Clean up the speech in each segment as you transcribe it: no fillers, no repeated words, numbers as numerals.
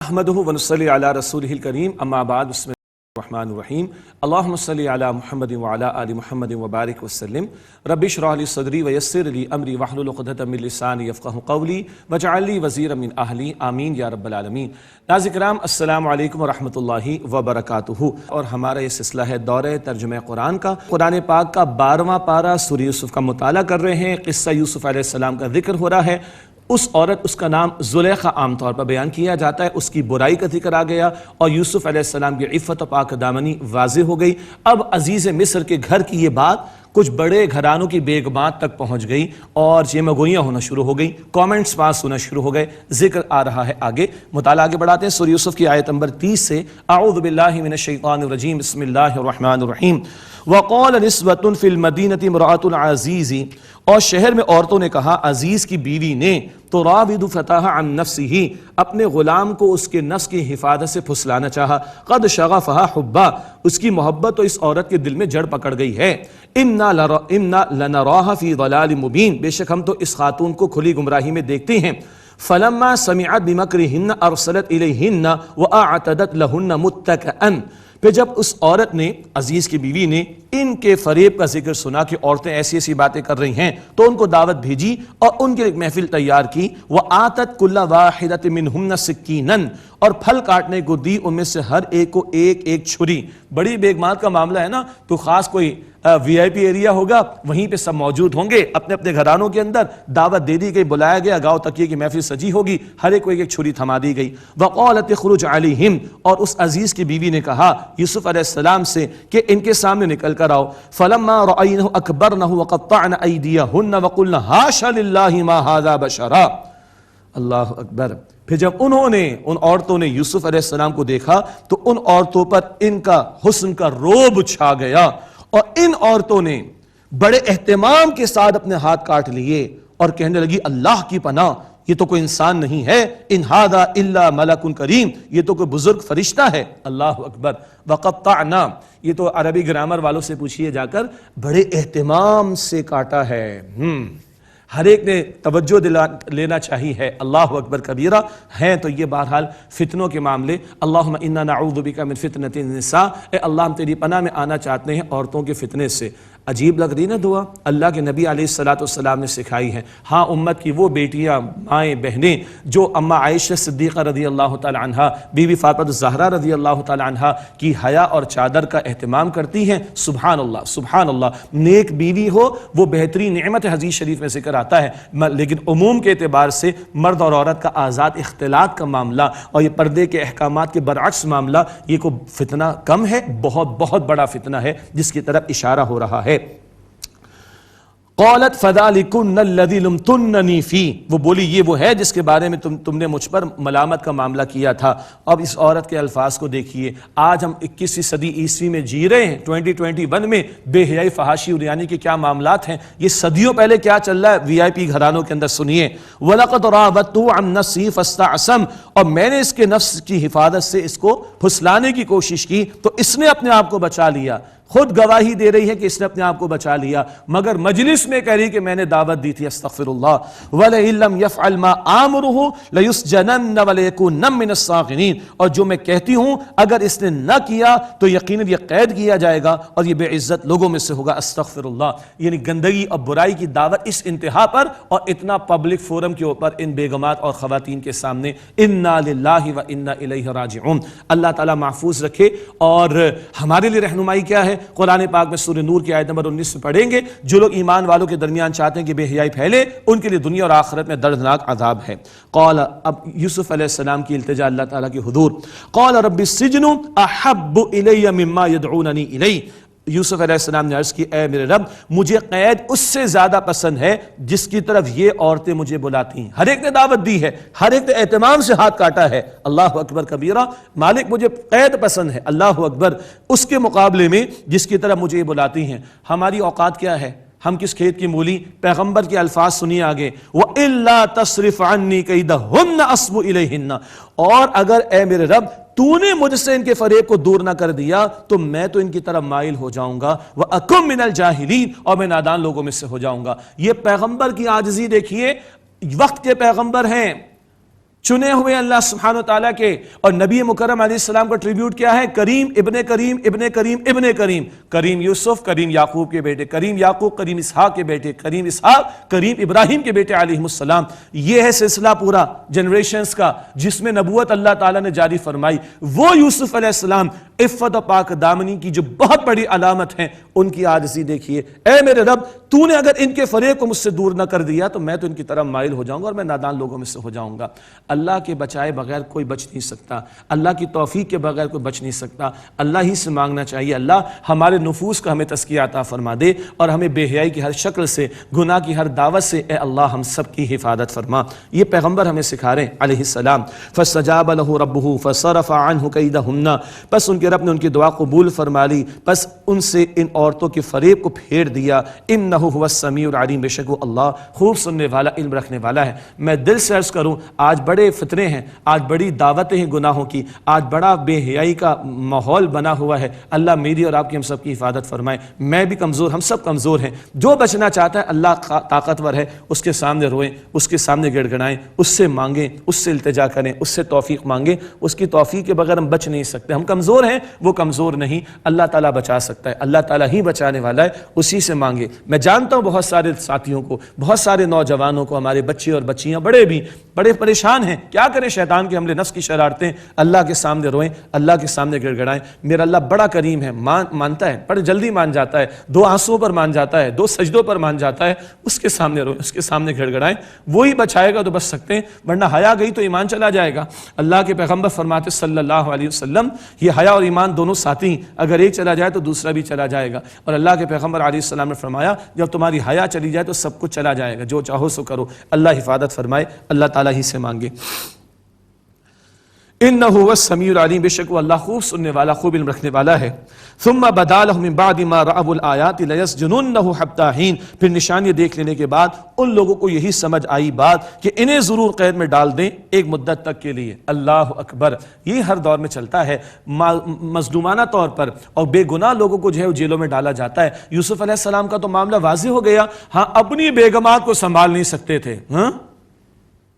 نحمدہ ونصلی علی رسولہ الکریم اما بعد بسم اللہ الرحمن الرحیم اللہم صلی علی محمد وعلی آل محمد وبارک وسلم رب اشرح لی صدری ویسر لی امری واحلل عقدۃ من لسانی یفقہوا قولی واجعل لی وزیرا من اہلی آمین یا رب العالمین۔ ناظرین کرام السلام علیکم ورحمۃ اللہ وبرکاتہ، اور ہمارا یہ سلسلہ ہے دورہ ترجمہ قرآن کا۔ قرآن پاک کا 12واں پارہ سورہ یوسف کا مطالعہ کر رہے ہیں۔ قصہ یوسف علیہ السلام کا ذکر ہو رہا ہے۔ اس عورت، اس کا نام زلیخا عام طور پر بیان کیا جاتا ہے، اس کی برائی کا ذکر آ گیا اور یوسف علیہ السلام کی عفت و پاک دامنی واضح ہو گئی۔ اب عزیز مصر کے گھر کی یہ بات کچھ بڑے گھرانوں کی بیگمات تک پہنچ گئی اور چیمگوئیاں ہونا شروع ہو گئی، کامنٹس پاس ہونا شروع ہو گئے۔ ذکر آ رہا ہے آگے، مطالعہ آگے بڑھاتے ہیں۔ سورہ یوسف کی آیت نمبر 30 سے اعوذ باللہ من الشیطان الرجیم بسم اللہ الرحمن الرحیم۔ وقال نسوة فی المدینة امرأة العزیز، اور شہر میں عورتوں نے کہا، عزیز کی بیوی نے، تراود فتاها عن نفسه، اپنے غلام کو اس کے نفس کی حفاظت سے پھسلانا چاہا، قد شغفها حبا، اس کی محبت تو اس عورت کے دل میں جڑ پکڑ گئی ہے، انا لنراها فی ضلال مبین، بے شک ہم تو اس خاتون کو کھلی گمراہی میں دیکھتے ہیں۔ فلما سمعت بمکرہن ارسلت الیہن واعتدت لہن متکئا، پھر جب اس عورت نے، عزیز کی بیوی نے، ان کے فریب کا ذکر سنا کہ عورتیں ایسی ایسی باتیں کر رہی ہیں، تو ان کو دعوت بھیجی اور ان کے ایک محفل تیار کی۔ وَآتَتْ كُلَّ وَاحِدَةٍ مِّنْهُنَّ سِكِّينًا، اور پھل کاٹنے کو دی ان میں سے ہر ایک کو ایک ایک چھری۔ بڑی بیگمات کا معاملہ ہے نا، تو خاص کوئی وی آئی پی ایریا ہوگا، وہیں پہ سب موجود ہوں گے، اپنے اپنے گھرانوں کے اندر دعوت دے دی گئی، بلایا گیا، گاؤں تکیے کی محفل سجی ہوگی، ہر ایک کو ایک ایک چھری تھما دی گئی۔ وَقَالَتِ اخْرُجْ عَلَيْهِمْ، اور اس عزیز کی بیوی نے کہا یوسف علیہ السلام سے کہ ان کے سامنے نکل کر آؤ۔ فَلَمَّا رَأَيْنَهُ أَكْبَرْنَهُ وَقَطَّعْنَ أَيْدِيَهُنَّ وَقُلْنَ حَاشَ لِلَّهِ مَا هَذَا بَشَرًا، اللہ اکبر۔ پھر جب انہوں نے، ان عورتوں نے یوسف علیہ السلام کو دیکھا تو ان عورتوں پر ان کا حسن کا رعب چھا گیا، اور ان عورتوں نے بڑے اہتمام کے ساتھ اپنے ہاتھ کاٹ لیے اور کہنے لگی، اللہ کی پناہ، یہ تو کوئی انسان نہیں ہے، ان ھذا الا ملک کریم، یہ تو کوئی بزرگ فرشتہ ہے، اللہ اکبر۔ وقطعنا، یہ تو عربی گرامر والوں سے پوچھئے جا کر، بڑے اہتمام سے کاٹا ہے، ہر ایک نے توجہ لینا چاہیے ہے، اللہ اکبر کبیرہ۔ ہیں تو یہ بہرحال فتنوں کے معاملے، اللہم انا نعوذ بک من فتنۃ النساء، اے اللہ ہم تیری پناہ میں آنا چاہتے ہیں عورتوں کے فتنے سے۔ عجیب لگ رہی نا دعا، اللہ کے نبی علیہ السلام نے سکھائی ہے۔ ہاں، امت کی وہ بیٹیاں، مائیں، بہنیں جو اما عائشہ صدیقہ رضی اللہ تعالی عنہا، بی بی فاطمہ الزہرا رضی اللہ تعالی عنہا کی حیا اور چادر کا اہتمام کرتی ہیں، سبحان اللہ سبحان اللہ۔ نیک بیوی ہو وہ بہترین نعمت ہے، حدیث شریف میں ذکر آتا ہے، لیکن عموم کے اعتبار سے مرد اور عورت کا آزاد اختلاط کا معاملہ اور یہ پردے کے احکامات کے برعکس معاملہ، یہ کوئی فتنہ کم ہے، بہت بہت بڑا فتنہ ہے جس کی طرف اشارہ ہو رہا ہے۔ قالت فذلکن الذی لمتننی فیہ، وہ بولی یہ وہ ہے جس کے بارے میں تم نے مجھ پر ملامت کا معاملہ کیا تھا۔ اب اس عورت کے الفاظ کو دیکھیے، آج ہم 21ویں صدی عیسوی میں جی رہے ہیں، 2021 میں، بے حیائی، فحاشی اور یعنی کہ کیا معاملات ہیں، یہ صدیوں پہلے کیا چل رہا ہے وی آئی پی گھرانوں کے اندر، سنیے۔ وَلَقَدْ رَاوَدتُّهُ عَن نَفْسِهِ فَاسْتَعْصَمَ، اور میں نے اس کے نفس کی حفاظت سے اس کو پھسلانے کی کوشش کی تو اس نے اپنے آپ کو بچا لیا۔ خود گواہی دے رہی ہے کہ اس نے اپنے آپ کو بچا لیا، مگر مجلس میں کہہ رہی کہ میں نے دعوت دی تھی، استغفر اللہ۔ وَلَئِن لَّمْ يَفْعَلْ مَا آمُرُهُ لَيُسْجَنَنَّ وَلَيَكُونَ مِنَ الصَّاغِرِينَ، اور جو میں کہتی ہوں اگر اس نے نہ کیا تو یقیناً یہ قید کیا جائے گا اور یہ بے عزت لوگوں میں سے ہوگا، استغفر اللہ۔ یعنی گندگی اور برائی کی دعوت اس انتہا پر، اور اتنا پبلک فورم کے اوپر ان بیگمات اور خواتین کے سامنے، انا للہ و انا الیہ راجعون۔ اللہ تعالیٰ محفوظ رکھے۔ اور ہمارے لیے رہنمائی کیا ہے؟ قرآن پاک میں سورہ نور کی آیت نمبر 19 میں پڑھیں گے، جو لوگ ایمان والوں کے درمیان چاہتے ہیں کہ بے حیائی پھیلے، ان کے لیے دنیا اور آخرت میں دردناک عذاب ہے۔ قال، اب یوسف علیہ السلام کی التجا اللہ تعالیٰ کی حضور، قال رب السجن احب الی مما یدعوننی الی، یوسف علیہ السلام نے عرض کی، اے میرے رب، مجھے قید اس سے زیادہ پسند ہے جس کی طرف یہ عورتیں مجھے بلاتی ہیں۔ ہر ایک نے دعوت دی ہے، ہر ایک نے اہتمام سے ہاتھ کاٹا ہے، اللہ اکبر کبیرہ۔ مالک مجھے قید پسند ہے، اللہ اکبر، اس کے مقابلے میں جس کی طرف مجھے یہ بلاتی ہیں۔ ہماری اوقات کیا ہے؟ ہم کس کھیت کی مولی؟ پیغمبر کے الفاظ سنیے آگے، وَإِلَّا تَصْرِفْ عَنِّي كَيْدَهُنَّ أَصْبُ إِلَيْهِنَّ، اور اگر اے میرے رب تو نے مجھ سے ان کے فریب کو دور نہ کر دیا تو میں تو ان کی طرف مائل ہو جاؤں گا، وَأَكُن مِّنَ الْجَاهِلِينَ، اور میں نادان لوگوں میں سے ہو جاؤں گا۔ یہ پیغمبر کی عاجزی دیکھیے، وقت کے پیغمبر ہیں، چنے ہوئے اللہ سبحانہ و تعالیٰ کے، اور نبی مکرم علیہ السلام کا ٹریبیوٹ کیا ہے؟ کریم ابن کریم ابن کریم ابن کریم، کریم یوسف کریم یعقوب کے بیٹے، کریم یعقوب کریم اسحاق کے بیٹے، کریم اسحاق کریم ابراہیم کے بیٹے علیہ السلام۔ یہ ہے سلسلہ پورا جنریشنز کا جس میں نبوت اللہ تعالیٰ نے جاری فرمائی۔ وہ یوسف علیہ السلام عفت و پاک دامنی کی جو بہت بڑی علامت ہیں، ان کی عاجزی دیکھیے، اے میرے رب تو نے اگر ان کے فریب کو مجھ سے دور نہ کر دیا تو میں تو ان کی طرف مائل ہو جاؤں گا اور میں نادان لوگوں میں سے ہو جاؤں گا۔ اللہ کے بچائے بغیر کوئی بچ نہیں سکتا، اللہ کی توفیق کے بغیر کوئی بچ نہیں سکتا، اللہ ہی سے مانگنا چاہیے۔ اللہ ہمارے نفوس کا ہمیں تزکیہ عطا فرما دے اور ہمیں بے حیائی کی ہر شکل سے، گناہ کی ہر دعوت سے اے اللہ ہم سب کی حفاظت فرما۔ یہ پیغمبر ہمیں سکھا رہے ہیں علیہ السلام۔ فاستجاب له ربه فصرف عنه كيدهن، پس ان کے رب نے ان کی دعا قبول فرما لی، پس ان سے ان عورتوں کے فریب کو پھیر دیا۔ انہ هو السمیع العلیم، بے شک وہ اللہ خوب سننے والا، علم رکھنے والا ہے۔ میں دل سے عرض کروں، آج بڑے فتنے ہیں، آج بڑی دعوتیں ہیں گناہوں کی، آج بڑا بے حیائی کا ماحول بنا ہوا ہے۔ اللہ میری اور آپ کی ہم سب کی حفاظت فرمائے۔ میں بھی کمزور، ہم سب کمزور ہیں۔ جو بچنا چاہتا ہے اللہ طاقتور ہے، اس کے سامنے روئیں، اس کے سامنے گڑ گڑائیں، اس سے مانگیں، اس سے التجا کریں، اس سے توفیق مانگیں۔ اس کی توفیق کے بغیر ہم بچ نہیں سکتے، ہم کمزور ہیں، وہ کمزور نہیں، اللہ تعالیٰ بچا سکتا ہے، اللہ تعالیٰ ہی بچانے والا ہے، اسی سے مانگے۔ میں جانتا ہوں بہت سارے ساتھیوں کو، بہت سارے نوجوانوں کو، ہمارے بچے اور بچیاں بڑے بھی بڑے پریشان ہیں، کیا کریں شیطان کے حملے، نفس کی شرارتیں۔ اللہ کے سامنے روئیں، اللہ کے سامنے گڑ گڑائیں۔ میرا اللہ بڑا کریم ہے، مانتا ہے، بڑے جلدی مان جاتا ہے، 2 آنسوؤں پر مان جاتا ہے، 2 سجدوں پر مان جاتا ہے۔ اس کے سامنے روئیں، اس کے سامنے گڑ گڑائیں، وہی بچائے گا تو بچ سکتے ہیں، ورنہ حیا گئی تو ایمان چلا جائے گا۔ اللہ کے پیغمبر فرماتے صلی اللہ علیہ وسلم، یہ حیا اور ایمان دونوں ساتھی ہیں، اگر ایک چلا جائے تو دوسرا بھی چلا جائے گا۔ اور اللہ کے پیغمبر علیہ السلام نے فرمایا جب تمہاری حیا چلی جائے تو سب کچھ چلا جائے گا، جو چاہو سو کرو۔ اللہ حفاظت فرمائے، اللہ تعالیٰ ہی سے مانگے۔ انہ هو السمیع العلیم، بے شک وہ اللہ خوب سننے والا، خوب علم رکھنے والا ہے۔ ثم بدا لهم من بعد ما رأوا الآیات لیسجننه حتی حین، پھر نشانی دیکھ لینے کے بعد ان لوگوں کو یہی سمجھ آئی بات کہ انہیں ضرور قید میں ڈال دیں ایک مدت تک کے لیے۔ اللہ اکبر، یہ ہر دور میں چلتا ہے، مظلومانہ طور پر اور بے گناہ لوگوں کو جو ہے جیلوں میں ڈالا جاتا ہے۔ یوسف علیہ السلام کا تو معاملہ واضح ہو گیا، ہاں اپنی بیگمات کو سنبھال نہیں سکتے تھے،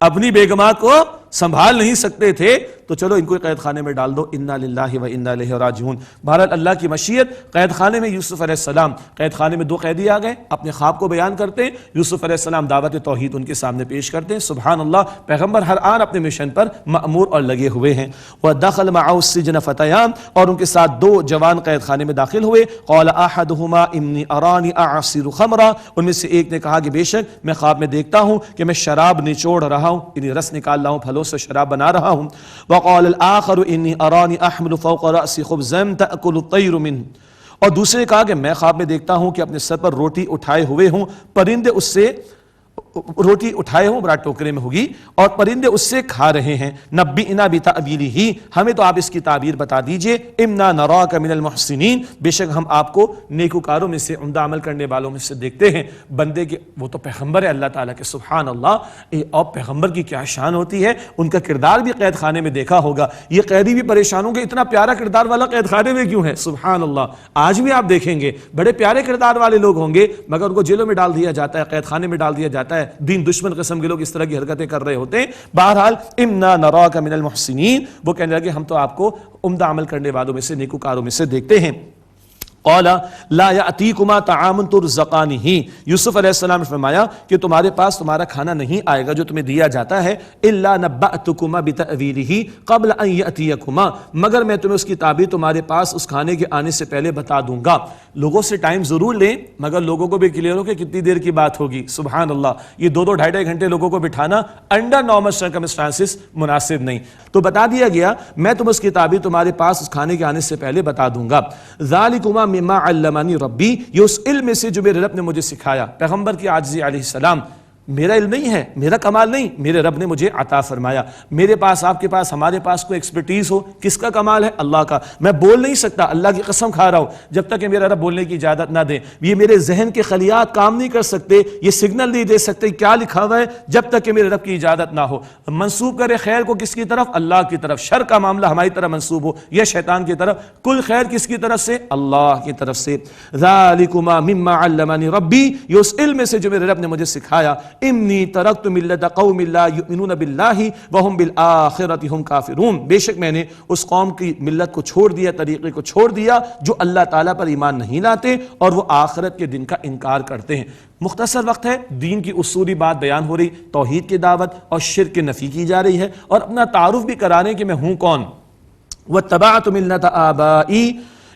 اپنی بیگمات کو سنبھال نہیں سکتے تھے تو چلو ان کو قید خانے میں ڈال دو، انا للہ و انا الیہ راجعون۔ بہرحال اللہ کی مشیت، قید خانے میں یوسف علیہ السلام، قید خانے میں 2 قیدی آ گئے، اپنے خواب کو بیان کرتے ہیں، یوسف علیہ السلام دعوت توحید ان کے سامنے پیش کرتے ہیں۔ سبحان اللہ، پیغمبر ہر آن اپنے مشن پر مأمور اور لگے ہوئے ہیں۔ وَدَخَلَ مَعَهُ السِّجْنَ فَتَيَانِ، اور ان کے ساتھ 2 جوان قید خانے میں داخل ہوئے۔ قَالَ أَحَدُهُمَا إِنِّي أَرَانِي أَعْصِرُ خَمْرًا، ان میں سے ایک نے کہا کہ بے شک میں خواب میں دیکھتا ہوں کہ میں شراب نچوڑ رہا ہوں، یعنی رس نکال رہا ہوں، پھلوں سے شراب بنا رہا ہوں۔ وقال الآخر انی ارانی احمل فوق رأسی خبزا تأکل الطیر منہ، اور دوسرے نے کہا کہ میں خواب میں دیکھتا ہوں کہ اپنے سر پر روٹی اٹھائے ہوئے ہوں، پرندے اس سے روٹی اٹھائے ہوں، بڑا ٹوکرے میں ہوگی، اور پرندے اس سے کھا رہے ہیں۔ نبئنا بتأویلہ، ہمیں تو آپ اس کی تعبیر بتا دیجئے۔ انا نراک من المحسنین، بے شک ہم آپ کو نیکوکاروں میں سے، عمدہ عمل کرنے والوں میں سے دیکھتے ہیں۔ بندے کے، وہ تو پیغمبر ہے اللہ تعالیٰ کے، سبحان اللہ، اور پیغمبر کی کیا شان ہوتی ہے، ان کا کردار بھی قید خانے میں دیکھا ہوگا۔ یہ قیدی بھی پریشان ہوں گے اتنا پیارا کردار والا قید خانے میں کیوں ہے، سبحان اللہ۔ آج بھی آپ دیکھیں گے بڑے پیارے کردار والے لوگ ہوں گے مگر ان کو جیلوں میں ڈال دیا جاتا ہے، قید خانے میں ڈال دیا جاتا ہے، دین دشمن قسم کے لوگ اس طرح کی حرکتیں کر رہے ہوتے ہیں۔ بہرحال انا نراک من المحسنین، وہ کہنے لگے ہم تو آپ کو عمدہ عمل کرنے والوں میں سے، نیکوکاروں میں سے دیکھتے ہیں۔ قال لا یأتیکما طعام ترزقانہ، یوسف علیہ السلام نے فرمایا کہ تمہارے پاس تمہارا کھانا نہیں آئے گا جو تمہیں دیا جاتا ہے، الا نبأتکما بتأویلہ قبل ان یأتیکما، مگر میں تمہیں اس کی تعبیر تمہارے پاس اس کھانے کے آنے سے پہلے بتا دوں گا۔ لوگوں سے ٹائم ضرور لیں مگر لوگوں کو بھی کلیئر ہو کہ کتنی دیر کی بات ہوگی، سبحان اللہ۔ یہ 2-2 ڈھائی گھنٹے لوگوں کو بٹھانا انڈر نارمل سرکمسٹانسز مناسب نہیں، تو بتا دیا گیا میں تم اس کی تعبیر تمہارے پاس اس کھانے کے آنے سے پہلے بتا دوں گا۔ ذالکما مما علمنی ربی، یہ اس علم سے جو میرے رب نے مجھے سکھایا۔ پیغمبر کی عاجزی علیہ السلام، میرا علم نہیں ہے، میرا کمال نہیں، میرے رب نے مجھے عطا فرمایا۔ میرے پاس، آپ کے پاس، ہمارے پاس کوئی ایکسپرٹیز ہو، کس کا کمال ہے؟ اللہ کا۔ میں بول نہیں سکتا، اللہ کی قسم کھا رہا ہوں، جب تک کہ میرا رب بولنے کی اجازت نہ دے۔ یہ میرے ذہن کے خلیات کام نہیں کر سکتے، یہ سگنل نہیں دے سکتے کیا لکھا ہوا ہے جب تک کہ میرے رب کی اجازت نہ ہو۔ منسوب کرے خیر کو کس کی طرف؟ اللہ کی طرف۔ شر کا معاملہ ہماری طرف منسوب ہو یا شیطان کی طرف، کل خیر کس کی طرف سے؟ اللہ کی طرف سے۔ ذالکما مما علمنی ربی، یہ اس علم سے جو میرے رب نے مجھے سکھایا۔ انی ترکت ملت قوم لا یؤمنون باللہ وہم بالآخرۃ ہم کافرون، بے شک میں نے اس قوم کی ملت کو چھوڑ دیا، طریقے کو چھوڑ دیا جو اللہ تعالیٰ پر ایمان نہیں لاتے اور وہ آخرت کے دن کا انکار کرتے ہیں۔ مختصر وقت ہے، دین کی اصولی بات بیان ہو رہی، توحید کی دعوت اور شرک کی نفی کی جا رہی ہے، اور اپنا تعارف بھی کرا رہے ہیں کہ میں ہوں کون۔ واتبعت ملت آبائی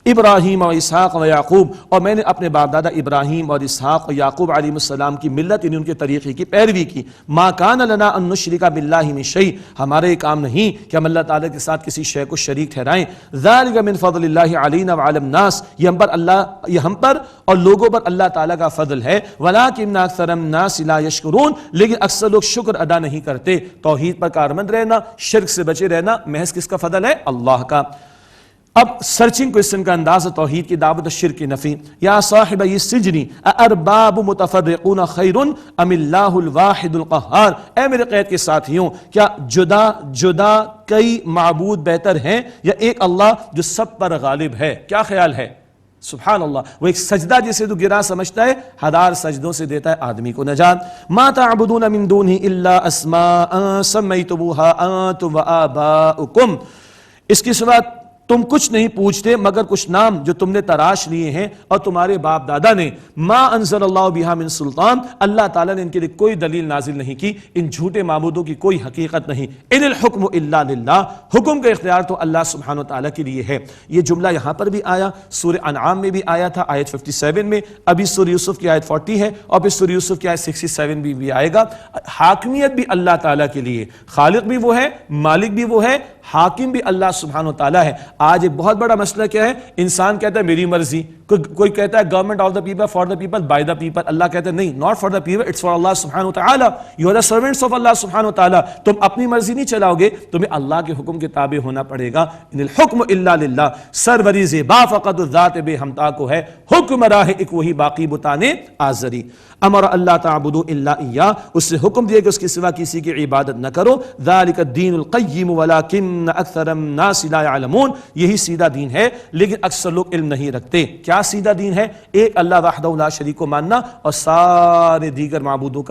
ابراہیم و اسحاق و یعقوب، اور میں نے اپنے باپ دادا ابراہیم اور اسحاق و یعقوب علیہ السلام کی ملت یعنی ان کے طریقے کی پیروی کی۔ ما کان لنا ان نشرک باللہ من شیء، ہمارا یہ کام نہیں کہ ہم اللہ تعالیٰ کے ساتھ کسی شے کو شریک ٹھہرائیں۔ ذالک من فضل اللہ علینا وعلی الناس، یہ ہم پر اور لوگوں پر اللہ تعالیٰ کا فضل ہے۔ ولکن اکثر الناس لا یشکرون، لیکن اکثر لوگ شکر ادا نہیں کرتے۔ توحید پر کارمند رہنا، شرک سے بچے رہنا محض کس کا فضل ہے؟ اللہ کا۔ اب سرچنگ کوئسچن کا انداز ہے توحید کی دعوت اور شرک کی نفی۔ یا صاحبی السجن اارباب متفرقون خیر ام اللہ الواحد القہار، اے میرے قید کے ساتھیوں، کیا جدا جدا کئی معبود بہتر ہیں یا ایک اللہ جو سب پر غالب ہے؟ کیا خیال ہے؟ سبحان اللہ، وہ ایک سجدہ جسے تو گرا سمجھتا ہے، ہزار سجدوں سے دیتا ہے آدمی کو نجات۔ ما تعبدون من دونہ الا اسماء سمیتموها انتم وآباؤکم، اس کے سوا تم کچھ نہیں پوچھتے مگر کچھ نام جو تم نے تراش لیے ہیں اور تمہارے باپ دادا نے۔ ما انزل اللہ بہا من سلطان، اللہ تعالیٰ نے ان کے لیے کوئی دلیل نازل نہیں کی، ان جھوٹے معبودوں کی کوئی حقیقت نہیں۔ ان الحکم الا للہ، حکم کا اختیار تو اللہ سبحانہ وتعالیٰ کے لیے ہے۔ یہ جملہ یہاں پر بھی آیا، سورہ انعام میں بھی آیا تھا آیت 57 میں، ابھی سورہ یوسف کی آیت 40 ہے، اور پھر سورہ یوسف کی آیت 67 بھی آئے گا۔ حاکمیت بھی اللہ تعالیٰ کے لیے، خالق بھی وہ ہے، مالک بھی وہ ہے، حاکم بھی اللہ سبحانہ وتعالیٰ ہے۔ آج ایک بہت بڑا مسئلہ کیا ہے؟ انسان کہتا ہے میری مرضی، کوئی کہتا ہے government of the people, for the people, by the people. Allah کہتا ہے نہیں، not for the people, it's for Allah سبحانہ وتعالیٰ، you are the servants of Allah سبحانہ وتعالیٰ۔ تم اپنی مرضی نہیں چلاؤ گے، تمہیں اللہ کے حکم کے تابع ہونا پڑے گا۔ ان الحکم الا للہ، سروری زیبا فقط ذات بے ہمتا کو ہے، حکم راہ ایک وہی باقی بتانے آزری۔ امر اللہ تعبدوا الا ایاہ، اس سے حکم دیا کہ اس کے سوا کسی کی عبادت نہ کرو۔ ذالک الدین القیم ولکن اکثر الناس لا یعلمون، یہی سیدھا دین ہے لیکن اکثر لوگ علم نہیں رکھتے۔ کیا سیدھا دین ہے؟ ایک اللہ وحدہ لا شریک کو ماننا اور سارے دیگر معبودوں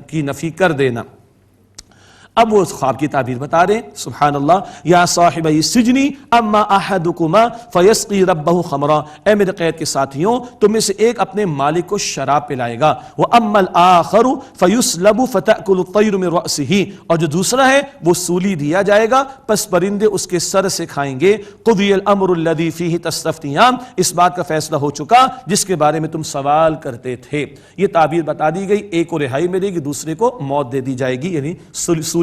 کی نفی کر دینا۔ اب وہ خواب کی تعبیر بتا رہے ہیں، سبحان اللہ۔ یا صاحبی السجن اما احدکما فیسقی ربہ خمرا، اے میرے قید کے ساتھیوں، تم میں سے ایک اپنے مالک کو شراب پلائے گا۔ واما الاخر فیسلب فتأکل الطیر من رأسہ، اور جو دوسرا ہے وہ سولی دیا جائے گا پس پرندے اس کے سر سے کھائیں گے۔ قضی الامر الذی فیہ تستفتیان، اس بات کا فیصلہ ہو چکا جس کے بارے میں تم سوال کرتے تھے۔ یہ تعبیر بتا دی گئی، ایک کو رہائی ملے گی، دوسرے کو موت دے دی جائے گی، یعنی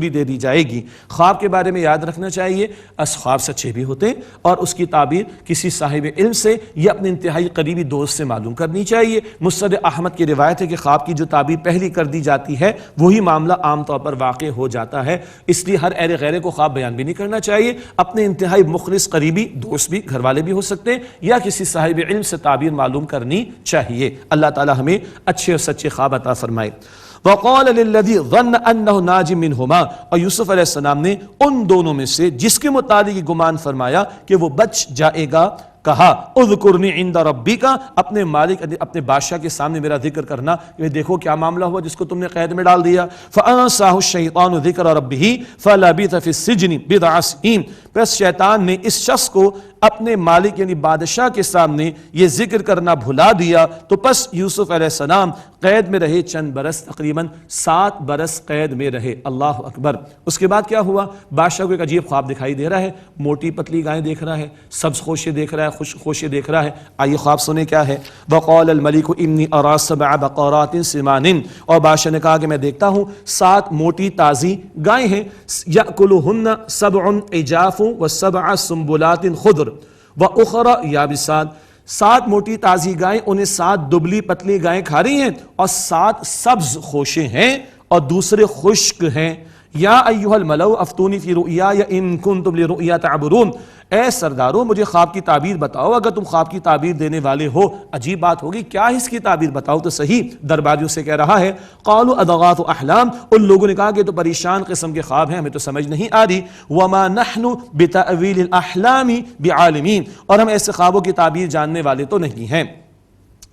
دے دی جائے گی۔ خواب کے بارے میں یاد رکھنا چاہیے خواب سچے بھی ہوتے ہیں، اور اس کی تعبیر کسی صاحب علم سے یا اپنے انتہائی قریبی دوست سے معلوم کرنی چاہیے۔ مسند احمد کی روایت ہے کہ خواب کی جو تعبیر پہلی کر دی جاتی ہے وہی معاملہ عام طور پر واقع ہو جاتا ہے، اس لیے ہر اہل غیرے کو خواب بیان بھی نہیں کرنا چاہیے۔ اپنے انتہائی مخلص قریبی دوست بھی، گھر والے بھی ہو سکتے ہیں، یا کسی صاحب علم سے تعبیر معلوم کرنی چاہیے۔ اللہ تعالی ہمیں اچھے اور سچے خواب عطا فرمائے۔ وقال للذی ظن انہ ناج منہما، اور یوسف علیہ السلام نے ان دونوں میں سے جس کے متعلق گمان فرمایا کہ وہ بچ جائے گا کہا اذکرنی عند ربک، اپنے مالک اپنے بادشاہ کے سامنے میرا ذکر کرنا کہ دیکھو کیا معاملہ ہوا جس کو تم نے قید میں ڈال دیا۔ فانساہ الشیطان ذکر ربہ فلبث فی السجن بضع سنین، پس شیطان نے اس شخص کو اپنے مالک یعنی بادشاہ کے سامنے یہ ذکر کرنا بھلا دیا، تو پس یوسف علیہ السلام قید میں رہے چند برس، تقریباً 7 برس قید میں رہے۔ اللہ اکبر۔ اس کے بعد کیا ہوا؟ بادشاہ کو ایک عجیب خواب دکھائی دے رہا ہے، موٹی پتلی گائیں دیکھ رہا ہے، سبز خوشے دیکھ رہا ہے، خوشے دیکھ رہا ہے۔ آئیے خواب سنیں کیا ہے۔ وقال الملک انی ارا 7 بقرات سمان، اور بادشاہ نے کہا کہ میں دیکھتا ہوں 7 موٹی تازی گائیں ہیں، یأکلہن 7 عجاف و7 سنبلات خضر وأخرى یابسات، 7 موٹی تازی گائیں انہیں 7 دبلی پتلی گائیں کھا رہی ہیں، اور 7 سبز خوشے ہیں اور دوسرے خشک ہیں۔ یا ایھا الملؤ افتونی فی رؤیای ان کنتم لرؤیا تعبرون، اے سرداروں مجھے خواب کی تعبیر بتاؤ اگر تم خواب کی تعبیر دینے والے ہو۔ عجیب بات ہوگی، کیا اس کی تعبیر بتاؤ تو صحیح، درباریوں سے کہہ رہا ہے۔ قالوا اضغاث احلام، ان لوگوں نے کہا کہ تو پریشان قسم کے خواب ہیں، ہمیں تو سمجھ نہیں آ رہی۔ وما نحن بتأویل الاحلام بعالمین، اور ہم ایسے خوابوں کی تعبیر جاننے والے تو نہیں ہیں۔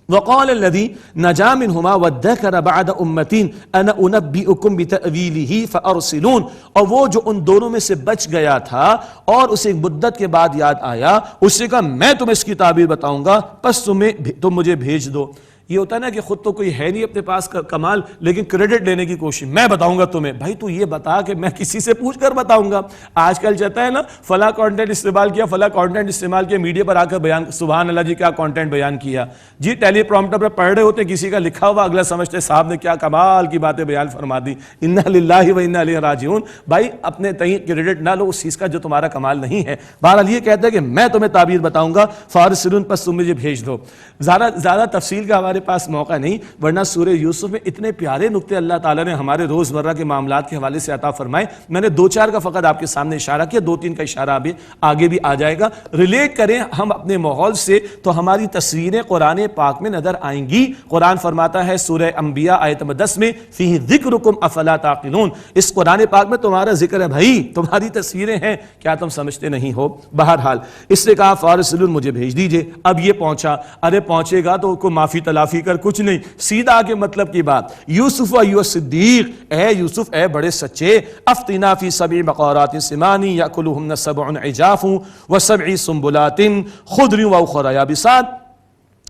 وقال الذي نجا منهما وادكر بعد امتين انا انبئكم بتاويله فارسلون، اور وہ جو ان دونوں میں سے بچ گیا تھا اور اسے ایک مدت کے بعد یاد آیا، اس نے کہا میں تمہیں اس کی تعبیر بتاؤں گا، پس تم مجھے بھیج دو۔ یہ ہوتا ہے نا کہ خود تو کوئی ہے نہیں اپنے پاس کمال، لیکن کریڈٹ لینے کی کوشش، میں بتاؤں گا تمہیں۔ بھائی تو یہ بتا کہ میں کسی سے پوچھ کر بتاؤں گا۔ آج کل چلتا ہے نا فلاں کانٹینٹ استعمال کیا، فلاں کانٹینٹ استعمال کیا، میڈیا پر آ کر بیان، سبحان اللہ جی کیا کانٹینٹ بیان کیا جی، ٹیلی پرومپٹر پر پڑھ رہے ہوتے کسی کا لکھا ہوا، اگلا سمجھتے صاحب نے کیا کمال کی باتیں بیان فرما دی، انا للہ و انا الیہ راجعون۔ بھائی اپنے تئیں کریڈٹ نہ لو اس چیز کا جو تمہارا کمال نہیں ہے۔ بہرحال یہ کہتا ہے کہ میں تمہیں تعبیر بتاؤں گا، فارسلون، پس تم مجھے بھیج دو۔ زیادہ تفصیل کا ہمارے پاس موقع نہیں، ورنہ سورہ یوسف میں اتنے پیارے نقطے اللہ تعالیٰ نے ہمارے روزمرہ کے معاملات کے حوالے سے عطا فرمائے۔ میں نے 2-4 کا فقط آپ کے سامنے اشارہ کیا، 2-3 کا اشارہ آگے بھی آ جائے گا۔ ریلیٹ کریں ہم اپنے ماحول سے تو ہماری تصویریں قرآن پاک میں نظر آئیں گی۔ قرآن فرماتا ہے سورہ انبیاء آیت نمبر 10 میں فیہ ذکرکم افلا تعقلون، اس قرآن پاک میں تمہارا ذکر ہے بھائی، تمہاری تصویریں ہیں، کیا تم سمجھتے نہیں ہو؟ بہرحال اس نے کہا فارسلون، مجھے بھیج دیجئے۔ اب یہ پہنچا، ارے پہنچے گا تو کوئی معافی تلافی کر کچھ نہیں، سیدھا کے مطلب کی بات، یوسف ایھا الصدیق، اے یوسف اے بڑے سچے، افتنا فی 7 بقرات سمان یاکلہن 7 عجاف و7 سنبلات خضر واخر یابسات،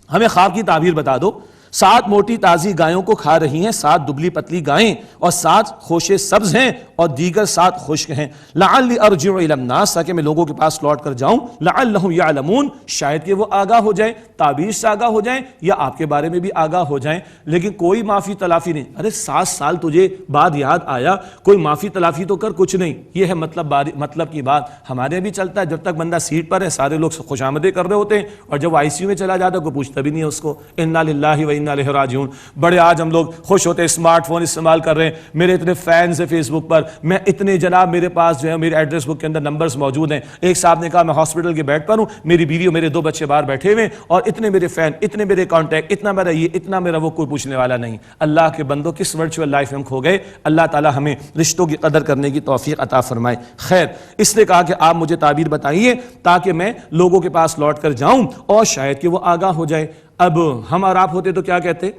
ہمیں خواب کی تعبیر بتا دو۔ 7 موٹی تازی گایوں کو کھا رہی ہیں، 7 دبلی پتلی گائیں، اور 7 خوشے سبز ہیں اور دیگر 7 خشک ہیں۔ لعلی ارجع الی الناس، تاکہ میں لوگوں کے پاس لوٹ کر جاؤں، لعلہم یعلمون، شاید کہ وہ آگاہ ہو جائیں، تعبیر سے آگاہ ہو جائیں یا آپ کے بارے میں بھی آگاہ ہو جائیں، لیکن کوئی معافی تلافی نہیں۔ ارے 7 سال تجھے بعد یاد آیا، کوئی معافی تلافی تو کر، کچھ نہیں۔ یہ ہے مطلب کی بات۔ ہمارے بھی چلتا ہے، جب تک بندہ سیٹ پر ہے سارے لوگ خوش آمدید کر رہے ہوتے ہیں، اور جب وہ آئی سی یو میں چلا جاتا ہے کوئی پوچھتا بھی نہیں ہے اس کو۔ انا للہ و انا الیہ راجعون۔ بڑے آج ہم لوگ خوش ہوتے ہیں، اسمارٹ فون استعمال کر رہے ہیں، میرے اتنے فینز ہیں فیس بک پر، میں اتنے جناب میرے پاس جو ہے میرے ایڈریس بک کے اندر نمبرز موجود ہیں۔ ایک صاحب نے کہا میں ہاسپٹل کے بیڈ پر ہوں، میری بیوی اور میرے 2 بچے باہر بیٹھے ہوئے ہیں، اور اتنے میرے فین، اتنے میرے کانٹیکٹ، اتنا میرا یہ، اتنا میرا وہ، کوئی پوچھنے والا نہیں۔ اللہ کے بندوں کس ورچوئل لائف میں ہم کھو گئے۔ اللہ تعالی ہمیں رشتوں کی قدر کرنے کی توفیق عطا فرمائے۔ خیر، اس نے کہا کہ آپ مجھے تعبیر بتائیے تاکہ میں لوگوں کے پاس لوٹ کر جاؤں اور شاید کہ وہ آگاہ ہو جائے۔ اب ہم اور آپ ہوتے تو کیا کہتے؟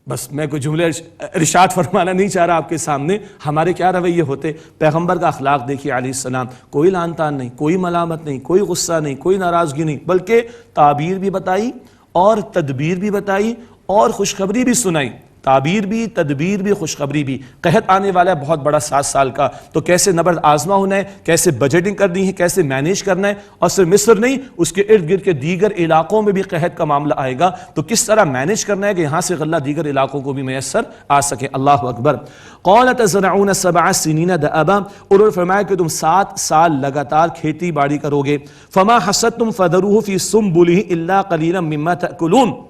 بس میں کوئی جملے ارشاد فرمانا نہیں چاہ رہا آپ کے سامنے، ہمارے کیا رویے ہوتے۔ پیغمبر کا اخلاق دیکھیے علیہ السلام، کوئی لعن طعن نہیں، کوئی ملامت نہیں، کوئی غصہ نہیں، کوئی ناراضگی نہیں، بلکہ تعبیر بھی بتائی اور تدبیر بھی بتائی اور خوشخبری بھی سنائی۔ تعبیر بھی، تدبیر بھی، خوشخبری بھی۔ قحط آنے والا ہے بہت بڑا 7 سال کا، تو کیسے نبرد آزما ہونا ہے، کیسے بجٹنگ کرنی ہے، کیسے مینیج کرنا ہے، اور صرف مصر نہیں اس کے ارد گرد کے دیگر علاقوں میں بھی قحط کا معاملہ آئے گا، تو کس طرح مینیج کرنا ہے کہ یہاں سے غلہ دیگر علاقوں کو بھی میسر آ سکے۔ اللہ اکبر۔ قال تزرعون 7 سنین دأبا، انہوں نے فرمایا کہ تم 7 سال لگاتار کھیتی باڑی کرو گے۔ فما حصدتم فذروه في سنبله الا قليلا مما تأكلون،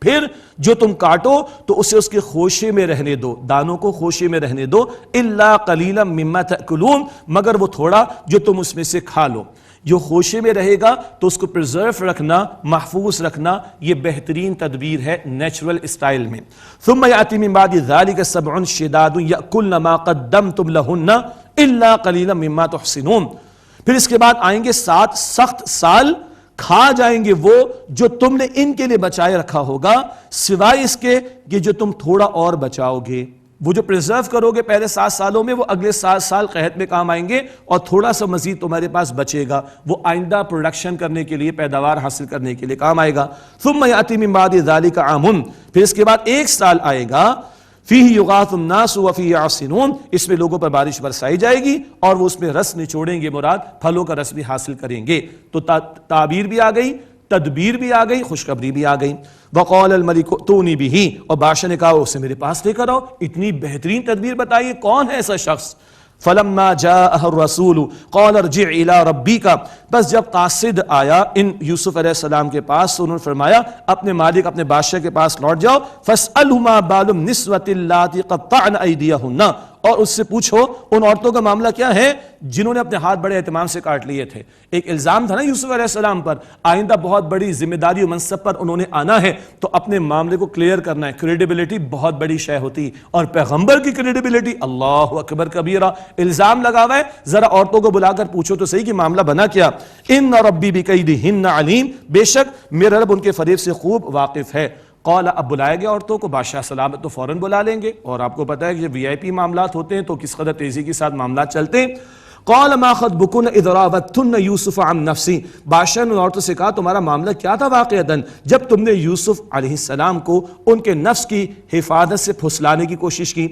پھر جو تم کاٹو تو اسے اس کے خوشے میں رہنے دو، دانوں کو خوشے میں رہنے دو، الا قلیلا مما تأکلون، مگر وہ تھوڑا جو تم اس میں سے کھا لو۔ جو خوشے میں رہے گا تو اس کو پرزرو رکھنا، محفوظ رکھنا، یہ بہترین تدبیر ہے نیچرل اسٹائل میں۔ ثم یأتی من بعد ذلك 7 شداد یأکلن ما قدمتم لہن الا قلیلا مما تحسنون، پھر اس کے بعد آئیں گے 7 سخت سال، کھا جائیں گے وہ جو تم نے ان کے لیے بچائے رکھا ہوگا، سوائے اس کے کہ جو تم تھوڑا اور بچاؤ گے۔ وہ جو پریزرو کرو گے پہلے 7 سالوں میں، وہ اگلے 7 سال قحط میں کام آئیں گے، اور تھوڑا سا مزید تمہارے پاس بچے گا، وہ آئندہ پروڈکشن کرنے کے لیے، پیداوار حاصل کرنے کے لیے کام آئے گا۔ ثم یأتی من بعد ذلك عام، پھر اس کے بعد 1 سال آئے گا، فیہ یغاث الناس وفیہ یعصرون، اس میں لوگوں پر بارش برسائی جائے گی اور وہ اس میں رس نچوڑیں گے، مراد پھلوں کا رس بھی حاصل کریں گے۔ تو تعبیر بھی آ گئی، تدبیر بھی آ گئی، خوشخبری بھی آ گئی۔ وقال الملک ائتونی بہ، اور بادشاہ نے کہا اسے میرے پاس لے کر آؤ، اتنی بہترین تدبیر بتائیے، کون ہے ایسا شخص؟ فلما جاءه الرسول قال ارجع الى ربك، بس جب قاصد آیا ان یوسف علیہ السلام کے پاس تو انہوں نے فرمایا اپنے مالک، اپنے بادشاہ کے پاس لوٹ جاؤ، فاسألهما بال النسوة اللاتي قطعن أيديهن، اور اس سے پوچھو ان عورتوں کا معاملہ کیا ہے جنہوں نے اپنے ہاتھ بڑے اہتمام سے کاٹ لیے تھے. ایک الزام تھا نا یوسف علیہ السلام پر, آئندہ بہت بڑی ذمہ داری و منصب پر انہوں نے آنا ہے, تو اپنے معاملے کو کلیئر کرنا ہے. کریڈیبلٹی بہت بڑی شے ہوتی, اور پیغمبر کی کریڈیبلٹی اللہ اکبر کبیرہ. الزام لگا ہوا ہے, ذرا عورتوں کو بلا کر پوچھو تو صحیح کہ معاملہ بنا کیا. ان ربی بکیدہن علیم, بے شک میرا رب ان کے فریب سے خوب واقف ہے. قال, اب بلایا گیا عورتوں کو, بادشاہ سلامت تو فوراً بلا لیں گے, اور آپ کو پتا ہے کہ جب وی آئی پی معاملات ہوتے ہیں تو کس قدر تیزی کے ساتھ معاملات چلتے ہیں. قال ما خطبکن اذ راوتن یوسف عن نفسی, بادشاہ نے عورتوں سے کہا تمہارا معاملہ کیا تھا واقعتاً جب تم نے یوسف علیہ السلام کو ان کے نفس کی حفاظت سے پھسلانے کی کوشش کی.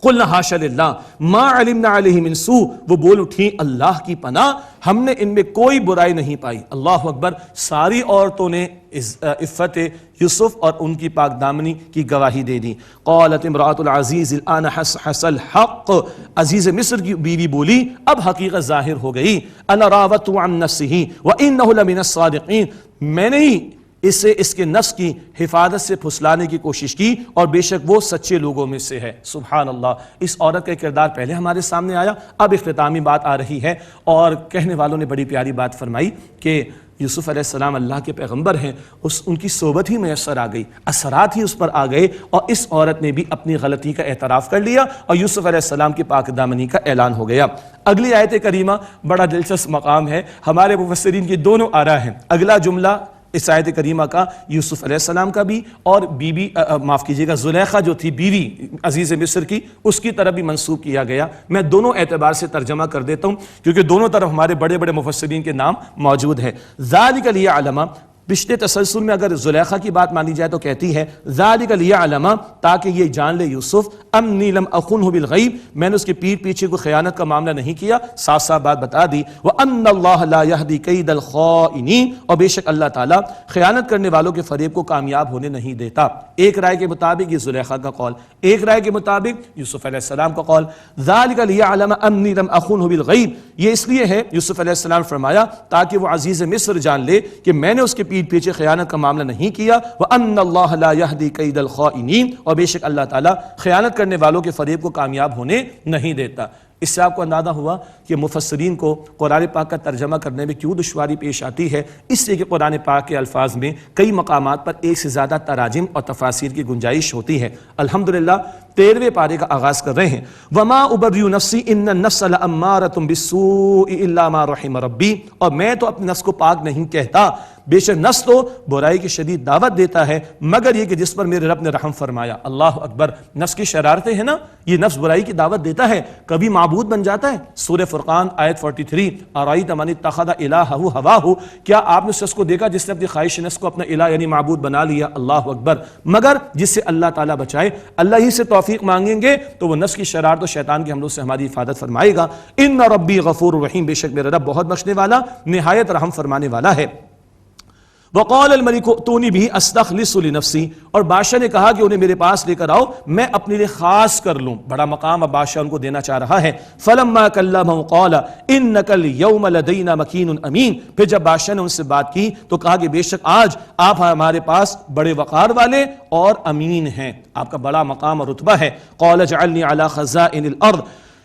قلنا حاشا للہ ما علمنا علیہ من سوء, وہ بول اٹھی اللہ کی پناہ ہم نے ان میں کوئی برائی نہیں پائی. اللہ اکبر. ساری عورتوں نے عفت یوسف اور ان کی پاک دامنی کی گواہی دے دی. قالت امرأۃ العزیز الآن حس الحق, عزیز مصر کی بیوی بولی اب حقیقت ظاہر ہو گئی. انا راودت عن نفسہ وانہ لمن الصادقین, میں نے ہی اسے اس کے نفس کی حفاظت سے پھسلانے کی کوشش کی اور بے شک وہ سچے لوگوں میں سے ہے. سبحان اللہ. اس عورت کا کردار پہلے ہمارے سامنے آیا, اب اختتامی بات آ رہی ہے, اور کہنے والوں نے بڑی پیاری بات فرمائی کہ یوسف علیہ السلام اللہ کے پیغمبر ہیں, ان کی صحبت ہی میسر آ گئی, اثرات ہی اس پر آ گئے, اور اس عورت نے بھی اپنی غلطی کا اعتراف کر لیا اور یوسف علیہ السلام کی پاک دامنی کا اعلان ہو گیا. اگلی آیت کریمہ بڑا دلچسپ مقام ہے, ہمارے مفسرین کی دونوں آراء ہیں. اگلا جملہ اس آیت کریمہ کا یوسف علیہ السلام کا بھی, اور بیوی معاف کیجیے گا زلیخا جو تھی بیوی عزیز مصر کی, اس کی طرف بھی منسوب کیا گیا. میں دونوں اعتبار سے ترجمہ کر دیتا ہوں کیونکہ دونوں طرف ہمارے بڑے بڑے مفسرین کے نام موجود ہیں. ذالک لیعلم, پچھلے تسلسل میں اگر زلیخا کی بات مانی جائے تو کہتی ہے ذالک لیعلم, تاکہ یہ جان لے یوسف انی لم اخنہ بالغیب, میں نے اس کے پیٹ پیچھے کوئی خیانت کا معاملہ نہیں کیا, صاف صاف بات بتا دی. وان اللہ لا یہدی کید الخائنین, اور بے شک اللہ تعالیٰ خیانت کرنے والوں کے فریب کو کامیاب ہونے نہیں دیتا. ایک رائے کے مطابق یہ زلیخا کا قول, ایک رائے کے مطابق یوسف علیہ السلام کا قول. ذالک لیعلم انی لم اخنہ بالغیب, یہ اس لیے ہے یوسف علیہ السلام فرمایا تاکہ وہ عزیز مصر جان لے کہ میں نے اس کے پیٹ پیچھے خیانت کا معاملہ نہیں کیا. وَأَنَّ اللَّهَ لَا يَهْدِي كَيْدَ الْخَائِنِينَ, اور بے شک اللہ تعالیٰ خیانت کرنے والوں کے فریب کو کامیاب ہونے نہیں دیتا. اس سے آپ کو اندازہ ہوا کہ مفسرین کو قرآن پاک کا ترجمہ کرنے میں کیوں دشواری پیش آتی ہے, اس لیے کہ قرآن پاک کے الفاظ میں کئی مقامات پر ایک سے زیادہ تراجم اور تفاسیر کی گنجائش ہوتی ہے. الحمدللہ 13ویں پارے کا آغاز کر رہے ہیں. وَمَا أُبَرِّئُ نَفْسِي إِنَّ النَّفْسَ لَأَمَّارَةٌ بِالسُّوءِ إِلَّا مَا رَحِمَ رَبِّي, اور میں تو اپنے نفس کو پاک نہیں کہتا, بے شک نفس تو برائی کی شدید دعوت دیتا ہے مگر یہ کہ جس پر میرے رب نے رحم فرمایا. اللہ اکبر. نفس کی شرارتیں ہیں نا, یہ نفس برائی کی دعوت دیتا ہے, کبھی معبود بن جاتا ہے. سورہ فرقان آیت 43, ارائیت من اتخذ الہہ ہواہ, کیا آپ نے اس شخص کو دیکھا جس نے اپنی خواہش نفس کو اپنا الہ یعنی معبود بنا لیا. اللہ اکبر. مگر جس سے اللہ تعالیٰ بچائے, اللہ ہی سے توفیق مانگیں گے تو وہ نفس کی شرارت و شیطان کے حملوں سے ہماری حفاظت فرمائے گا. ان ربی غفور رحیم, بے شک میرا رب بہت بخشنے والا نہایت رحم فرمانے والا ہے. وقال الملک ائتونی بہ استخلص لنفسی, اور بادشاہ نے کہا کہ انہیں میرے پاس لے کر آؤ, میں اپنے لیے خاص کر لوں. بڑا مقام اب بادشاہ ان کو دینا چاہ رہا ہے. فلما کلمہ قال انک اليوم لدینا مکین امین, پھر جب بادشاہ نے ان سے بات کی تو کہا کہ بے شک آج آپ ہمارے پاس بڑے وقار والے اور امین ہیں, آپ کا بڑا مقام اور رتبہ ہے. قال اجعلنی علی خزائن الارض,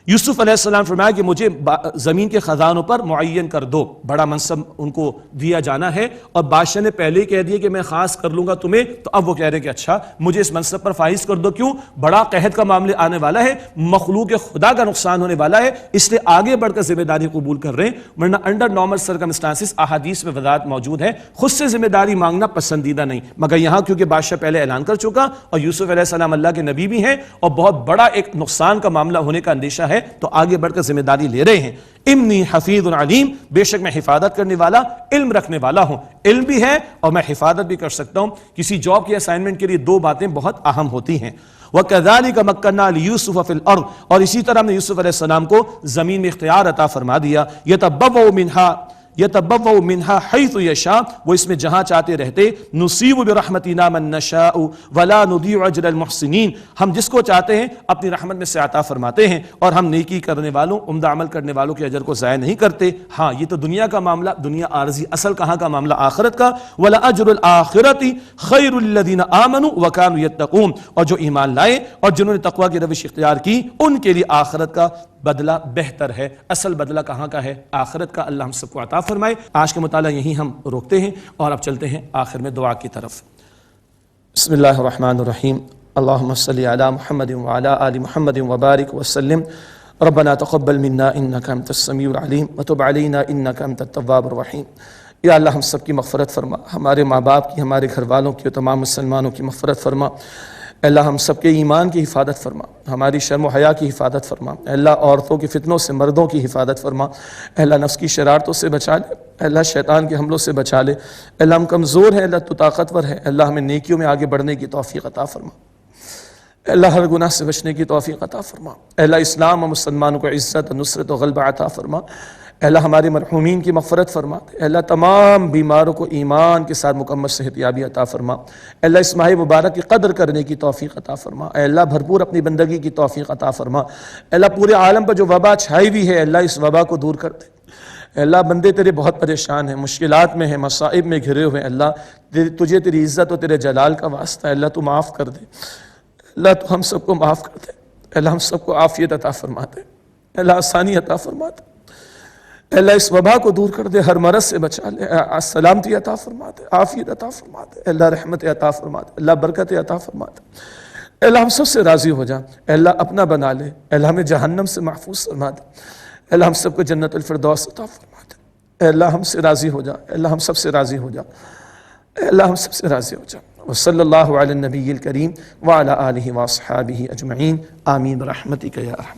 یوسف علیہ السلام فرمایا کہ مجھے زمین کے خزانوں پر معین کر دو. بڑا منصب ان کو دیا جانا ہے, اور بادشاہ نے پہلے ہی کہہ دیا کہ میں خاص کر لوں گا تمہیں, تو اب وہ کہہ رہے کہ اچھا مجھے اس منصب پر فائز کر دو. کیوں؟ بڑا قحط کا معاملے آنے والا ہے, مخلوق خدا کا نقصان ہونے والا ہے, اس لیے آگے بڑھ کر ذمہ داری قبول کر رہے ہیں. ورنہ انڈر نارمل سرکمسٹانسز احادیث میں وضاحت موجود ہے, خود سے ذمہ داری مانگنا پسندیدہ نہیں. مگر یہاں کیونکہ بادشاہ پہلے اعلان کر چکا اور یوسف علیہ السلام اللہ کے نبی بھی ہیں اور بہت بڑا ایک نقصان کا معاملہ ہونے کا اندیشہ ہے, تو آگے بڑھ ذمہ داری لے رہے ہیں. انی حفیظ علیم, بے شک میں حفاظت کرنے والا علم رکھنے والا ہوں. علم بھی ہے اور میں حفاظت بھی کر سکتا ہوں. کسی جاب کی اسائنمنٹ کے لیے دو باتیں بہت اہم ہوتی ہیں. وَكَذَلِكَ مَكَّنَّا لِيُوسُفَ فِي الْأَرْضِ, اور اسی طرح ہم نے یوسف علیہ السلام کو زمین میں اختیار عطا فرما دیا. يَتَبَوَّأُ مِنْهَا یتبوأ منہا حیث یشاء، وہ اس میں جہاں چاہتے رہتے، نصیب برحمتنا من نشاء ولا نضیع اجر المحسنین، ہم جس کو چاہتے ہیں اپنی رحمت میں سے عطا فرماتے ہیں، اور ہم نیکی کرنے والوں، عمدہ عمل کرنے والوں کے اجر کو ضائع نہیں کرتے۔ ہاں یہ تو دنیا کا معاملہ، دنیا عارضی، اصل کہاں کا معاملہ؟ آخرت کا۔ وَلَأَجْرُ الْآخِرَةِ خَيْرُ الَّذِينَ آمَنُوا وَكَانُوا يَتَّقُونَ، اور جو ایمان لائے اور جنہوں نے تقویٰ کی روش اختیار کی، ان کے لیے آخرت کا بدلہ بہتر ہے۔ اصل بدلہ کہاں کا ہے؟ آخرت کا۔ اللہ ہم سب کو عطا فرمائے۔ آج کے مطالعہ یہیں ہم روکتے ہیں اور اب چلتے ہیں آخر میں دعا کی طرف۔ بسم اللہ الرحمن الرحیم، اللہم صلی علی محمد وعلی آل محمد وبارک وسلم۔ ربنا تقبل منا انک انت السمیع العلیم وتب علینا انک انت التواب الرحیم۔ یا اللہ ہم سب کی مغفرت فرما، ہمارے ماں باپ کی، ہمارے گھر والوں کی اور تمام مسلمانوں کی مغفرت فرما۔ اے اللہ ہم سب کے ایمان کی حفاظت فرما، ہماری شرم و حیا کی حفاظت فرما۔ اے اللہ عورتوں کی فتنوں سے مردوں کی حفاظت فرما۔ اے اللہ نفس کی شرارتوں سے بچا لے، اے اللہ شیطان کے حملوں سے بچا لے۔ اے اللہ ہم کمزور ہیں، اللہ تو طاقتور ہے۔ اے اللہ ہمیں نیکیوں میں آگے بڑھنے کی توفیق عطا فرما۔ اے اللہ ہر گناہ سے بچنے کی توفیق عطا فرما۔ اے اللہ اسلام و مسلمانوں کو عزت و نصرت و غلبہ عطا فرما۔ اے اللہ ہمارے مرحومین کی مغفرت فرما۔ اے اللہ تمام بیماروں کو ایمان کے ساتھ مکمل صحت یابی عطا فرما۔ اے اللہ اس ماہ مبارک کی قدر کرنے کی توفیق عطا فرما۔ اے اللہ بھرپور اپنی بندگی کی توفیق عطا فرما۔ اے اللہ پورے عالم پر جو وبا چھائی ہوئی ہے، اے اللہ اس وبا کو دور کر دے۔ اے اللہ بندے تیرے بہت پریشان ہیں، مشکلات میں ہیں، مصائب میں گھرے ہوئے ہیں۔ اللہ تجھے تیری عزت اور تیرے جلال کا واسطہ ہے، اللہ تو معاف کر دے۔ اللہ تو ہم سب کو معاف کر دے۔ اللہ ہم سب کو عافیت عطا فرما دے۔ اللہ آسانی عطا فرما دے۔ اللہ اس وبا کو دور کر دے، ہر مرض سے بچا لے، سلامتی عطا فرما دے، عافیت عطا فرما دے۔ اللہ رحمت عطا فرما دے، اللہ برکت عطا فرما دے۔ اللہ ہم سب سے راضی ہو جا، اللہ اپنا بنا لے۔ اللہ ہمیں جہنم سے محفوظ فرما دے۔ اللہ ہم سب کو جنت الفردوس عطا فرما دے۔ اللہ ہم سے راضی ہو جا، اللہ ہم سب سے راضی ہو جا، اللہ ہم سب سے راضی ہو جا۔ وصلی اللہ علی النبی الکریم وعلی آلہ واصحابہ اجمعین، آمین برحمتک یا ارحم۔